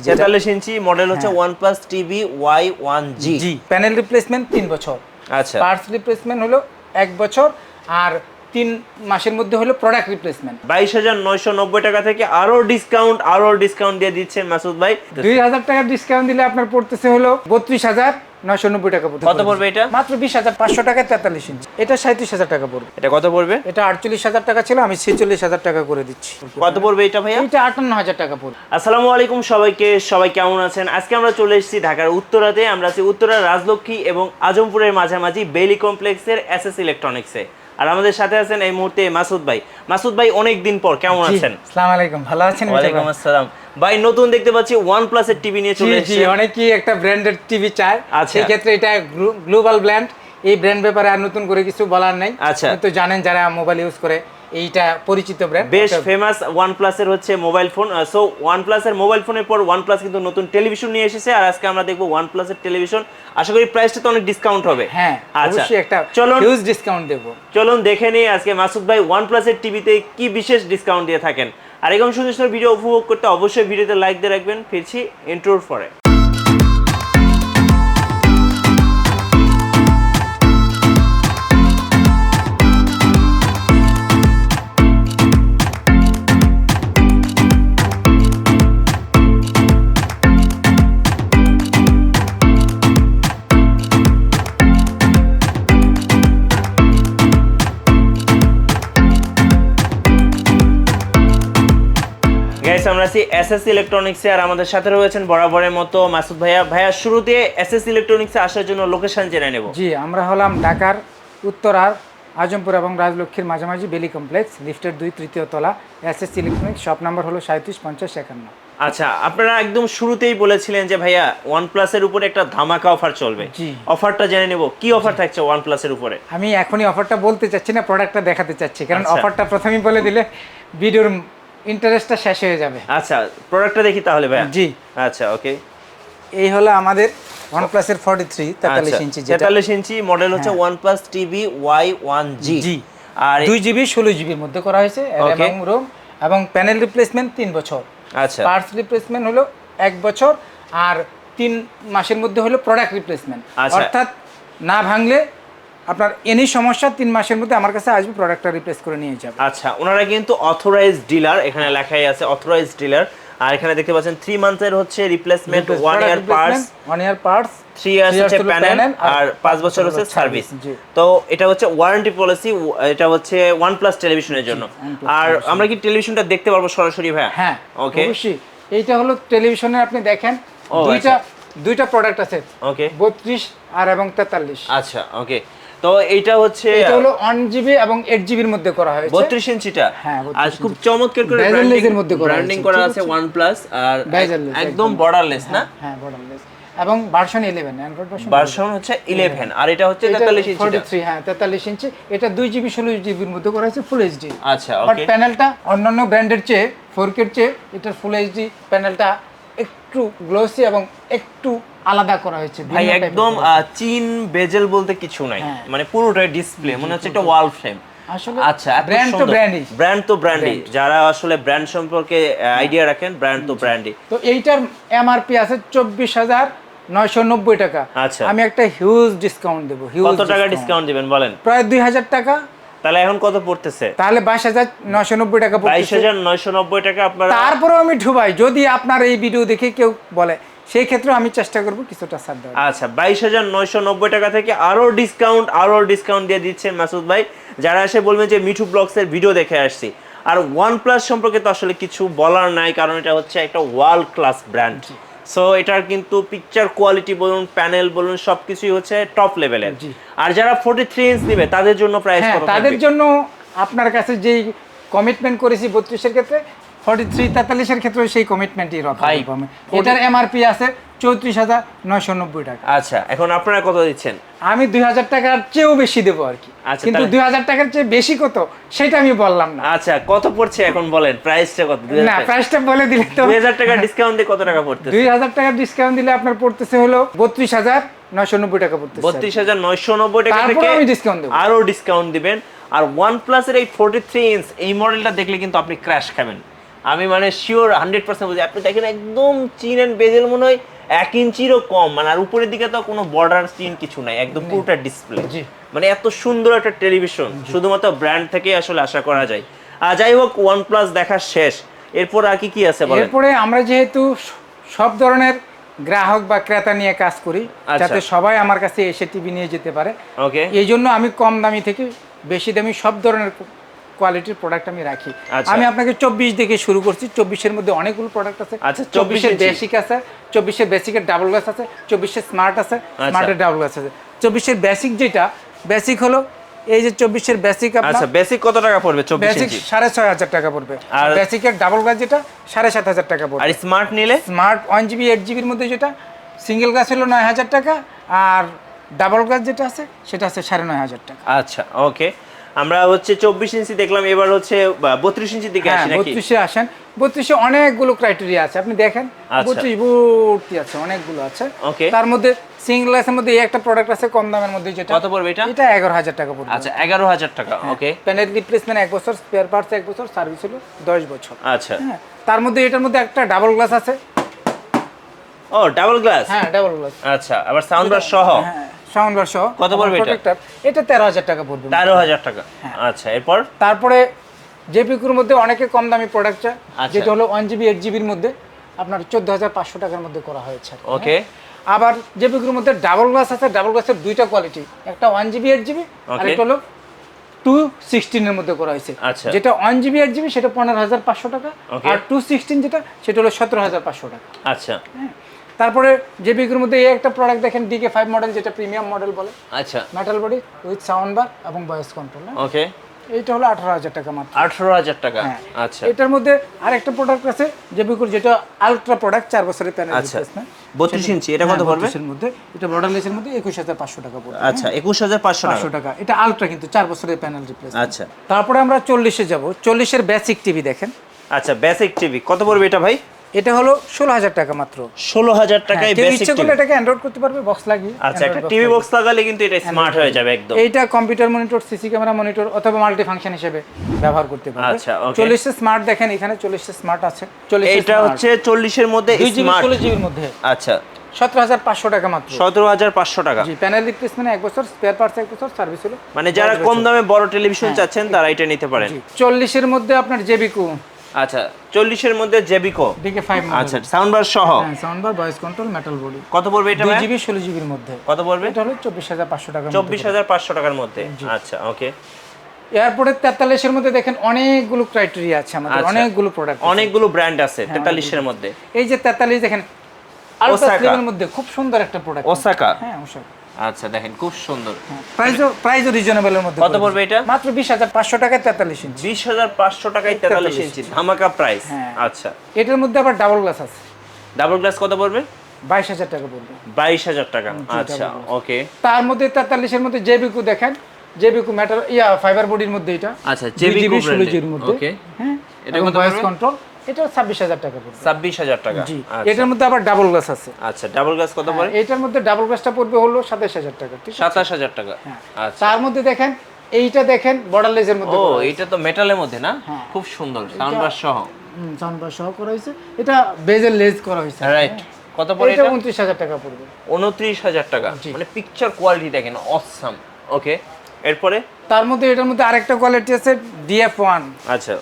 43 ইঞ্চি model হচ্ছে OnePlus TV Y1G। জি, panel replacement 3 বছর। আচ্ছা, পার্টস রিপ্লেসমেন্ট হলো 1 বছর, আর 3 মাসের মধ্যে হলো প্রোডাক্ট রিপ্লেসমেন্ট। 22,990 টাকা থেকে আরো ডিসকাউন্ট দিয়ে দিচ্ছেন মাসুদ ভাই। 2000 টাকা ডিসকাউন্ট দিলে আপনার পড়তেছে হলো 32,990 টাকা পড়বে। কত পড়বে এটা? মাত্র 20,500 টাকায় 43 ইঞ্চি। এটা 37,000 টাকা পড়বে। এটা কত পড়বে? এটা 48,000 টাকা ছিল, আমি 46,000 টাকা করে দিচ্ছি। কত পড়বে এটা ভাইয়া? এটা 58,000 টাকা পড়বে। আসসালামু আলাইকুম সবাইকে, সবাই কেমন আছেন? আজকে আমরা চলে এসেছি ঢাকার উত্তরাতে। আমরা আছি উত্তরার রাজলক্ষ্মী এবং আজমপুরের মাঝামাঝি বেলি কমপ্লেক্সের এসএস ইলেকট্রনিক্সে। আর আমাদের সাথে আছেন এই মুহূর্তে মাসুদ ভাই। মাসুদ ভাই, অনেক দিন পর কেমন আছেন? আসসালামু আলাইকুম, ভালো আছেন? ওয়ালাইকুম আসসালাম ভাই। নতুন দেখতে পাচ্ছি OnePlus এর টিভি নিয়ে চলে এসেছি। অনেকেই একটা ব্র্যান্ডের টিভি চায়, আচ্ছা। সেই ক্ষেত্রে এটা গ্লোবাল ব্র্যান্ড। এই ব্র্যান্ড ব্যাপারে আর নতুন করে কিছু বলার নাই। আচ্ছা, তো জানেন যারা মোবাইল ইউজ করে, এইটা পরিচিত ব্র্যান্ড, বেশ ফেমাস OnePlus এর হচ্ছে মোবাইল ফোন। সো OnePlus এর মোবাইল ফোনের পর OnePlus কিন্তু নতুন টেলিভিশন নিয়ে এসেছে। আর আজকে আমরা দেখবো OnePlus এর টেলিভিশন। আশা করি প্রাইসটা তো অনেক ডিসকাউন্ট হবে। হ্যাঁ, আচ্ছা, অবশ্যই একটা হিউজ ডিসকাউন্ট দেব। চলুন দেখে নিই আজকে মাসুদ ভাই OnePlus এর টিভিতে কি বিশেষ ডিসকাউন্ট দিয়ে থাকেন। আর এরকম সুন্দর সুন্দর ভিডিও উপভোগ করতে অবশ্যই ভিডিওতে লাইক দিয়ে রাখবেন। ফিরছি ইন্ট্রোর পরে। আমরা আছি এসএস ইলেকট্রনিক্সে, আর আমাদের সাথে রয়েছেন বরাবরের মতো মাসুদ ভাইয়া। ভাইয়া, শুরুতে এসএস ইলেকট্রনিক্সে আসার জন্য লোকেশন জেনে নেব। জি, আমরা হলাম ঢাকার উত্তরার আজমপুর এবং রাজলক্ষ্মীর মাঝামাঝি বেলি কমপ্লেক্স, লিফটের 2 তৃতীয় তলা, এসএস ইলেকট্রনিক্স, শপ নাম্বার হলো 375051। আচ্ছা, আপনারা একদম শুরুতেই বলেছিলেন যে ভাইয়া OnePlus এর উপরে একটা ধামাকা অফার চলবে। জি, অফারটা জেনে নেব, কি অফার থাকছে OnePlus এর উপরে? আমি এখনই অফারটা বলতে চাচ্ছি না, প্রোডাক্টটা দেখাতে চাচ্ছি, কারণ আচ্ছা। অফারটা প্রথমেই বলে দিলে ভিডিওর ইন্টারেস্টটা শেষ হয়ে যাবে। আচ্ছা, প্রোডাক্টটা দেখি তাহলে ভাইয়া। জি, আচ্ছা, ওকে। এই হলো আমাদের OnePlus এর 43 ইঞ্চি, যেটা 43 ইঞ্চি মডেল হচ্ছে OnePlus TV Y1G। জি, আর 2GB 16GB এর মধ্যে করা হয়েছে, এবং রোম এবং প্যানেল রিপ্লেসমেন্ট 3 বছর। আচ্ছা, পার্টস রিপ্লেসমেন্ট হলো 1 বছর, আর 3 মাসের মধ্যে হলো প্রোডাক্ট রিপ্লেসমেন্ট। অর্থাৎ না ভাঙলে আপনার এনি সমস্যা 3 মাসের মধ্যে আমার কাছে আসবে, প্রোডাক্টটা রিপ্লেস করে নিয়ে যাবে। আচ্ছা, ওনারা কিন্তু অথরাইজড ডিলার, এখানে লেখাই আছে অথরাইজড ডিলার। আর এখানে দেখতে পাচ্ছেন 3 মান্থের হচ্ছে রিপ্লেসমেন্ট, 1 ইয়ার পার্টস, 3 ইয়ার্স হচ্ছে প্যানেল, আর 5 বছর হচ্ছে সার্ভিস। তো এটা হচ্ছে ওয়ারেন্টি পলিসি, এটা হচ্ছে OnePlus টেলিভিশনের জন্য। আর আমরা কি টেলিভিশনটা দেখতে পারবো সরাসরি ভাইয়া? হ্যাঁ, ওকে, অবশ্যই। এইটা হলো টেলিভিশনের, আপনি দেখেন দুইটা প্রোডাক্ট আছে, ওকে, 32 আর এবং 43। আচ্ছা, ওকে। তো এইটা হচ্ছে এটা হলো 1GB এবং 8GB এর মধ্যে করা হয়েছে, 32 ইঞ্চিটা। হ্যাঁ, আর খুব চমৎকার করে ব্র্যান্ডিং করা আছে OnePlus, আর একদম বর্ডারলেস না? হ্যাঁ, বর্ডারলেস, এবং ভার্সন 11, অ্যান্ড্রয়েড ভার্সন হচ্ছে 11। আর এটা হচ্ছে 43 ইঞ্চি, 43, হ্যাঁ 43 ইঞ্চি। এটা 2GB 16GB এর মধ্যে করা হয়েছে, ফুল এইচডি। আচ্ছা, বাট ওকে। প্যানেলটা অন্যান্য ব্র্যান্ডের চেয়ে 4K এর চেয়ে এটার ফুল এইচডি প্যানেলটা একটু গ্লোসি এবং একটু আলাদা করা হয়েছে ভাই। একদম চিন বেজেল বলতে কিছু নাই, মানে পুরোটাই ডিসপ্লে, মনে হচ্ছে একটা ওয়াল ফ্রেম আসলে। আচ্ছা, ব্র্যান্ড তো ব্র্যান্ডই, যারা আসলে ব্র্যান্ড সম্পর্কে আইডিয়া রাখেন, ব্র্যান্ড তো ব্র্যান্ডই। তো এইটার এমআরপি আছে 24,990 টাকা। আচ্ছা, আমি একটা হিউজ ডিসকাউন্ট দেব। কত টাকা ডিসকাউন্ট দিবেন বলেন? প্রায় 2000 টাকা। তাহলে এখন কত পড়তেছে? তাহলে 22,990 টাকা পড়তেছে। 22,990 টাকা আপনারা। তারপরেও আমি ঢুবাই, যদি আপনার এই ভিডিও দেখে কেউ বলে, সেই ক্ষেত্রে আমি চেষ্টা করব কিছুটা ছাড় দেওয়ার। আচ্ছা, 22,990 টাকা থেকে আরো ডিসকাউন্ট দিয়ে দিচ্ছেন মাসুদ ভাই। যারা এসে বলবেন যে মিঠু ব্লগসের ভিডিও দেখে আসছি। আর OnePlus সম্পর্কে তো আসলে কিছু বলার নাই, কারণ এটা হচ্ছে একটা ওয়ার্ল্ড ক্লাস ব্র্যান্ড। সো এটার কিন্তু পিকচার কোয়ালিটি বলুন, প্যানেল বলুন, সবকিছুই হচ্ছে টপ লেভেলের। আর যারা 43 ইঞ্চ নেবে তাদের জন্য প্রাইস কত থাকবে? তাদের জন্য আপনার কাছে যেই কমিটমেন্ট করেছি 32 এর ক্ষেত্রে, 43 43 এর ক্ষেত্রে সেই কমিটমেন্টই রাখা হবে। এটার এমআরপি আছে 34,990 টাকা। আচ্ছা, এখন আপনারা কত দিচ্ছেন? আমি 2000 টাকার চেয়েও বেশি দেবো আর কি। কিন্তু 2000 টাকার চেয়ে বেশি কত সেটা আমি বললাম না। আচ্ছা, কত পড়ছে এখন বলেন? প্রাইসটা কত? না, প্রাইসটা বলে দিলে তো। 2000 টাকা ডিসকাউন্ট দিয়ে কত টাকা পড়তেছে? 2000 টাকা ডিসকাউন্ট দিলে আপনার পড়তেছে হলো 32,990 টাকা পড়তেছে। 32,990 টাকা থেকে আমি ডিসকাউন্ট দেব, আরো ডিসকাউন্ট দিবেন। আর OnePlus এর এই 43 ইঞ্চ এই মডেলটা দেখলে কিন্তু আপনি ক্র্যাশ খাবেন। আমি মানে শিওর 100% বুঝি। আপনি দেখেন একদম চিন এন্ড বেজেল মনে হয় 1 ইঞ্চিরও কম, মানে আর উপরের দিকে তো কোনো বর্ডার চিন কিছু নাই, একদম পুরোটা ডিসপ্লে। মানে এত সুন্দর একটা টেলিভিশন শুধুমাত্র ব্র্যান্ড থেকে আসলে আশা করা যায়। আর যাই হোক, OnePlus দেখা শেষ, এরপর আর কি কি আছে বলেন? এরপরে আমরা যেহেতু সব ধরনের গ্রাহক বা ক্রেতা নিয়ে কাজ করি, যাতে সবাই আমার কাছে এসে টিভি নিয়ে যেতে পারে, ওকে, এই জন্য আমি কম দামি থেকে বেশি দামি সব ধরনের কোয়ালিটির প্রোডাক্ট আমি রাখি। আমি আপনাকে 24 থেকে শুরু করছি। 24-এর মধ্যে অনেকগুলো প্রোডাক্ট আছে। 24-এর বেসিক আছে, 24-এর বেসিকের ডাবল গ্লাস আছে, 24-এর স্মার্ট আছে, স্মার্টের ডাবল গ্লাস আছে। 24-এর বেসিক যেটা বেসিক হলো এই যে 24-এর বেসিক। আচ্ছা, বেসিক কত টাকা পড়বে? 24 বেসিক 6,500 টাকা পড়বে। আর বেসিকের ডাবল গ্লাস যেটা 7,500 টাকা পড়বে। আর স্মার্ট নিলে স্মার্ট 1GB 8GB এর মধ্যে যেটা সিঙ্গেল গ্লাস হলো 9,000 টাকা, আর ডাবল গ্লাস যেটা আছে সেটা আছে 9,500 টাকা। আচ্ছা, ওকে। আমরা হচ্ছে 24 ইঞ্চি দেখলাম, এবার হচ্ছে 32 ইঞ্চি দিকে আসি নাকি? 32-এ আসেন। 32-এ অনেকগুলো ক্রাইটেরিয়া আছে, আপনি দেখেন 32 ভর্তি আছে, অনেকগুলো আছে। তার মধ্যে সিঙ্গেল গ্লাসের মধ্যে এই একটা প্রোডাক্ট আছে কম দামের মধ্যে, যেটা কত পড়বে এটা? এটা 11,000 টাকা পড়বে। আচ্ছা, 11,000 টাকা। ওকে। প্যানেল রিপ্লেসমেন্ট 1 বছর, স্পেয়ার পার্টস 1 বছর, সার্ভিস হলো 10 বছর। আচ্ছা, তার মধ্যে এটার মধ্যে একটা ডাবল গ্লাস আছে। ও, ডাবল গ্লাস। হ্যাঁ, ডাবল গ্লাস। আচ্ছা, আবার সাউন্ড বার সহ? হ্যাঁ, সাউন্ড বার সহ। কত পড়বে এটা? এটা 13,000 টাকা পড়বে। 13,000 টাকা। আচ্ছা, এরপর তারপরে জেপিকুর মধ্যে অনেকে কম দামি প্রোডাক্ট চায়, যেটা হলো 1GB 8GB এর মধ্যে আপনার 14,500 টাকার মধ্যে করা হয়েছে। ওকে। আবার জেপিকুর মধ্যে ডাবল গ্লাস আছে। ডাবল গ্লাসের দুইটা কোয়ালিটি, একটা 1GB 8GB আর একটা হলো 216 এর মধ্যে করা হয়েছে। যেটা 1GB 8GB সেটা 15,500 টাকা, আর 216 যেটা সেটা হলো 17,500 টাকা। আচ্ছা, তারপরে জেপিকুর মধ্যে এই একটা প্রোডাক্ট দেখেন, DK5 মডেল, যেটা প্রিমিয়াম মডেল বলে। আচ্ছা, metal body with sound bar এবং ভয়েস কন্ট্রোল। ওকে। এইটা হলো 18,000 টাকা মাত্র। 18,000 টাকা। আচ্ছা, এটার মধ্যে আরেকটা প্রোডাক্ট আছে জেপিকুর, যেটা আলট্রা প্রোডাক্ট, 4 বছরের প্যানেল রিপ্লেসমেন্ট। 32 ইঞ্চি, এটা কত পড়বে? 32 এর মধ্যে এটা বর্ডারলেসের মধ্যে 21,500 টাকা পড়বে। আচ্ছা, 21,500 টাকা। এটা আলট্রা, কিন্তু 4 বছরের প্যানেল রিপ্লেসমেন্ট। আচ্ছা, তারপরে আমরা 40-এ যাব। 40-এর বেসিক টিভি দেখেন। আচ্ছা, বেসিক টিভি কত পড়বে এটা ভাই? এটা হলো 16,000 টাকা মাত্র। 16,000 টাকায় বেসিক ইচ্ছা করলে এটাকে অ্যান্ড্রয়েড করতে পারবে, বক্স লাগিয়ে। আচ্ছা, একটা টিভি বক্স লাগালে কিন্তু এটা স্মার্ট হয়ে যাবে একদম। এইটা computer monitor, CC camera monitor অথবা মাল্টি ফাংশন হিসেবে ব্যবহার করতে পারবে। আচ্ছা, ওকে। 40-এ স্মার্ট দেখেন, এখানে 40-এ স্মার্ট আছে। 40 এটা হচ্ছে 40 এর মধ্যে স্মার্ট 16GB এর মধ্যে। আচ্ছা, 17,500 টাকা মাত্র। 17,500 টাকা। জি, প্যানেল রিপ্লেসমেন্ট 1 বছর, স্পেয়ার পার্টস 1 বছর, সার্ভিস হলো। মানে যারা কম দামে বড় টেলিভিশন চাচ্ছেন তারা এটা নিতে পারেন। 40-এর মধ্যে আপনার জেবিকো। আচ্ছা, 40 এর মধ্যে জেবিকো DK5 মডেল। আচ্ছা, সাউন্ড বার সহ। হ্যাঁ, sound bar, voice control, metal body. কত পড়বে এটা? 2GB 16GB এর মধ্যে। কত পড়বে? এটা হলো 24,500 টাকা। 24,500 টাকার মধ্যে। আচ্ছা, ওকে। এয়ারপোর্টের 43-এর মধ্যে দেখেন অনেকগুলো ক্রাইটেরিয়া আছে আমাদের, অনেকগুলো প্রোডাক্ট, অনেকগুলো ব্র্যান্ড আছে 43 এর মধ্যে। এই যে 43 দেখেন, আলট্রা স্লিমের মধ্যে খুব সুন্দর একটা প্রোডাক্ট। ওসাকা। হ্যাঁ, ওসাকা। আচ্ছা, দেখেন খুব সুন্দর। প্রাইসও রিজনেবলের মধ্যে। কত পড়বে এটা? মাত্র 20,500 টাকায় 43 ইঞ্চি। 20,500 টাকায় 43 ইঞ্চি, ধামাকা প্রাইস। আচ্ছা, এটার মধ্যে আবার ডাবল গ্লাস আছে। ডাবল গ্লাস কত পড়বে? 22,000 টাকা পড়বে। 22,000 টাকা। আচ্ছা, ওকে। তার মধ্যে 43-এর মধ্যে জেবিকো দেখেন, জেবিকো মেটাল ফাইবার বডির মধ্যে এটা। আচ্ছা, জেবিকো 16GB এর মধ্যে। ওকে। হ্যাঁ, এটা কত ভয়েস পড়বে? কন্ট্রোল, এটা 26,000 টাকা পড়বে। 26,000 টাকা। জি, এটার মধ্যে আবার ডাবল গ্লাস আছে। আচ্ছা, ডাবল গ্লাস কত পড়ে? এটার মধ্যে ডাবল গ্লাসটা পড়বে হলো 27,000 টাকা। ঠিক আছে, 27,000 টাকা। আচ্ছা, তার মধ্যে দেখেন এইটা দেখেন বর্ডারলেসের মধ্যে। ও, এটা তো মেটালের মধ্যে না? খুব সুন্দর, সাউন্ড বার সহ। সাউন্ড বার সহ করা হয়েছে। এটা বেজেল লেস করা হয়েছে। রাইট। কত পড়ে এটা? 29,000 টাকা পড়বে। 29,000 টাকা। মানে পিকচার কোয়ালিটি দেখেন অসাম। ওকে, এরপরে তার মধ্যে এটার মধ্যে আরেকটা কোয়ালিটি আছে DF1। আচ্ছা,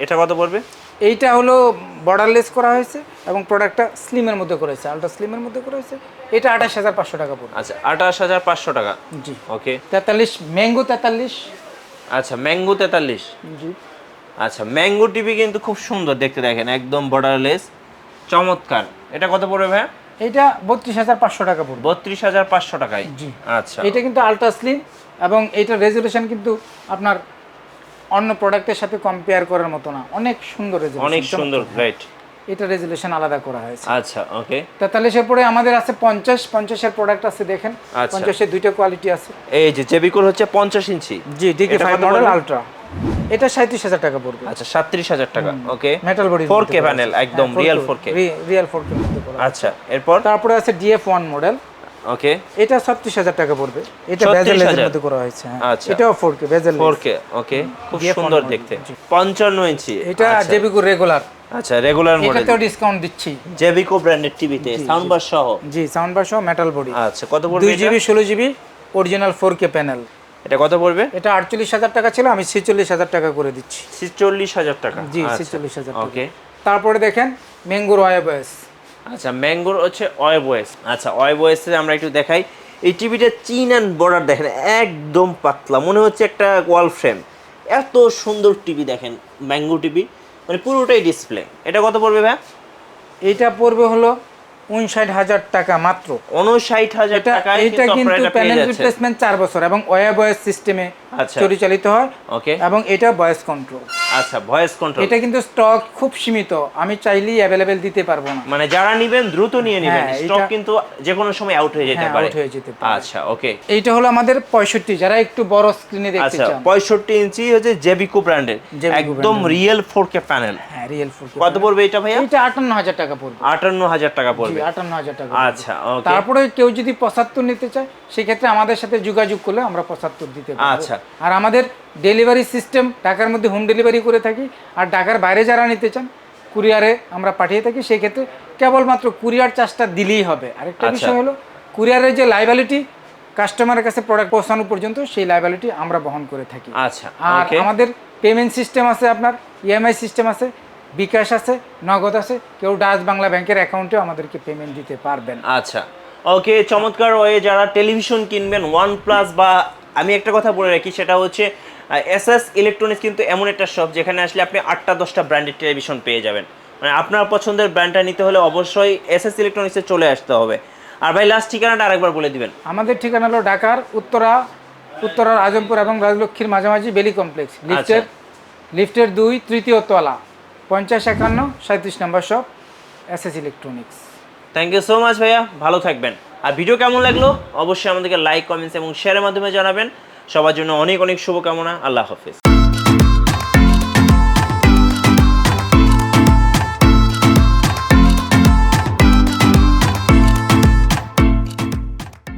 এটা কত পড়বে? এইটা হলো বর্ডারলেস করা হয়েছে এবং প্রোডাক্টটা স্লিমের মধ্যে করা হয়েছে, আলট্রা স্লিমের মধ্যে করা হয়েছে। এটা 28,500 টাকা পড়বে। আচ্ছা, 28,500 টাকা। জি, ওকে। 43 ম্যাঙ্গো 43। আচ্ছা, ম্যাঙ্গো 43। জি, আচ্ছা, ম্যাঙ্গো টিভি কিন্তু খুব সুন্দর দেখতে, দেখেন একদম বর্ডারলেস, চমৎকার। এটা কত পড়বে ভাই? এটা 32,500 টাকা পড়বে। 32,500 টাকায়। জি, আচ্ছা। এটা কিন্তু আলট্রা স্লিম এবং এইটার রেজুলেশন কিন্তু আপনার অন্য প্রোডাক্টের সাথে কম্পেয়ার করার মতো না, অনেক সুন্দর রেজুলেশন। অনেক সুন্দর, রাইট। এটা রেজুলেশন আলাদা করা হয়েছে। আচ্ছা, ওকে। 43-এর পরে আমাদের আছে 50-এর প্রোডাক্ট আছে দেখেন। 50-এর দুইটা কোয়ালিটি আছে। এই যে জেবিকোর হচ্ছে 50 ইঞ্চি। জি, DK5 মডেল আলট্রা। এটা 37,000 টাকা পড়বে। আচ্ছা, 37,000 টাকা। ওকে। মেটাল বডি, 4K প্যানেল, একদম রিয়েল 4K। রিয়েল 4K মধ্যে করা। আচ্ছা, এরপর তারপরে আছে DF1 মডেল। ওকে এটা 36000 টাকা পড়বে। এটা বেজেল লেজের মধ্যে করা হয়েছে। হ্যাঁ আচ্ছা এটাও 4K বেজেল 4K ওকে খুব সুন্দর দেখতে 55 ইঞ্চি এটা জেবিকো রেগুলার। আচ্ছা রেগুলার মডেল এটাতেও ডিসকাউন্ট দিচ্ছি জেবিকো ব্র্যান্ডের টিভিতে সাউন্ড বার সহ। জি সাউন্ড বার সহ মেটাল বডি। আচ্ছা কত পড়বে 2GB 16GB original 4K panel. এটা কত পড়বে? এটা 48000 টাকা ছিল, আমি 46000 টাকা করে দিচ্ছি। 46000 টাকা জি 46000 টাকা। ওকে তারপরে দেখেন ম্যাঙ্গোর ওয়েবএস। আচ্ছা ম্যাঙ্গোর হচ্ছে ওয়েবওয়েস। আচ্ছা ওয়েবওয়েসে আমরা একটু দেখাই। এই টিভিটা চিন অ্যান্ড বর্ডার দেখেন একদম পাতলা, মনে হচ্ছে একটা ওয়াল ফ্রেম। এত সুন্দর টিভি দেখেন, ম্যাঙ্গো টিভি মানে পুরোটাই ডিসপ্লে। এটা কত পড়বে ভাই? এটা পড়বে হলো 59000 টাকা মাত্র। 59000 টাকা। এটা কিন্তু প্যানেল রিপ্লেসমেন্ট 4 বছর এবং ওয়েবওয়েস সিস্টেমে পরিচালিত হয়। ওকে এবং এটা ভয়েস কন্ট্রোল। আচ্ছা ভয়েস কন্ট্রোল। এটা কিন্তু স্টক খুব সীমিত, আমি চাইলেই अवेलेबल দিতে পারবো না। মানে যারা নেবেন দ্রুত নিয়ে নেবেন, স্টক কিন্তু যে কোনো সময় আউট হয়ে যেতে পারে। আচ্ছা ওকে এইটা হলো আমাদের 65, যারা একটু বড় স্ক্রিনে দেখতে চান। 65 ইঞ্চি হচ্ছে জেবিকো ব্র্যান্ডের একদম রিয়েল 4K প্যানেল। হ্যাঁ রিয়েল 4K। কত পড়বে এটা ভাইয়া? এটা 58000 টাকা পড়বে। 58000 টাকা পড়বে। 58000 টাকা। আচ্ছা ওকে। তারপরে কেউ যদি 75 নিতে চায় সেই ক্ষেত্রে আমাদের সাথে যোগাযোগ করলে আমরা 75 দিতে পারবো। আচ্ছা আর আমাদের ডেলিভারি সিস্টেম ঢাকার মধ্যে হোম ডেলিভারি করে থাকি, আর ঢাকার বাইরে যারা নিতে চান কুরিয়ারে আমরা পাঠিয়ে থাকি। সেই ক্ষেত্রে কেবলমাত্র কুরিয়ার চার্জটা দিলেই হবে। আরেকটা বিষয় হলো কুরিয়ারের যে লায়াবিলিটি কাস্টমারের কাছে প্রোডাক্ট পৌঁছানো পর্যন্ত, সেই লায়াবিলিটি আমরা বহন করে থাকি। আচ্ছা আর আমাদের পেমেন্ট সিস্টেম আছে, আপনার ইএমআই সিস্টেম আছে, বিকাশ আছে, নগদ আছে। কেউ ডাচ বাংলা ব্যাংকের অ্যাকাউন্টেও আমাদেরকে পেমেন্ট দিতে পারবেন। আচ্ছা ওকে চমৎকার। ওয়ে যারা টেলিভিশন কিনবেন OnePlus, বা আমি একটা কথা বলে রাখি, সেটা হচ্ছে এসএস ইলেকট্রনিক্স কিন্তু এমন একটা শপ যেখানে আসলে আপনি 8টা 10টা ব্র্যান্ডের টেলিভিশন পেয়ে যাবেন। মানে আপনার পছন্দের ব্র্যান্ডটা নিতে হলে অবশ্যই এসএস ইলেকট্রনিক্সে চলে আসতে হবে। আর ভাই লাস্ট ঠিকানাটা আরেকবার বলে দিবেন। আমাদের ঠিকানা হলো ঢাকার উত্তরার আজমপুর এবং রাজলক্ষ্মীর মাঝামাঝি বেলি কমপ্লেক্স, লিফটের 2 তৃতীয় তলা, 5051 37 নম্বর shop, SS electronics. Thank you so much ভাইয়া, ভালো থাকবেন। আর ভিডিও কেমন লাগলো অবশ্যই আমাদেরকে লাইক, কমেন্টস এবং শেয়ারের মাধ্যমে জানাবেন। সবার জন্য অনেক অনেক শুভকামনা। আল্লাহ হাফেজ।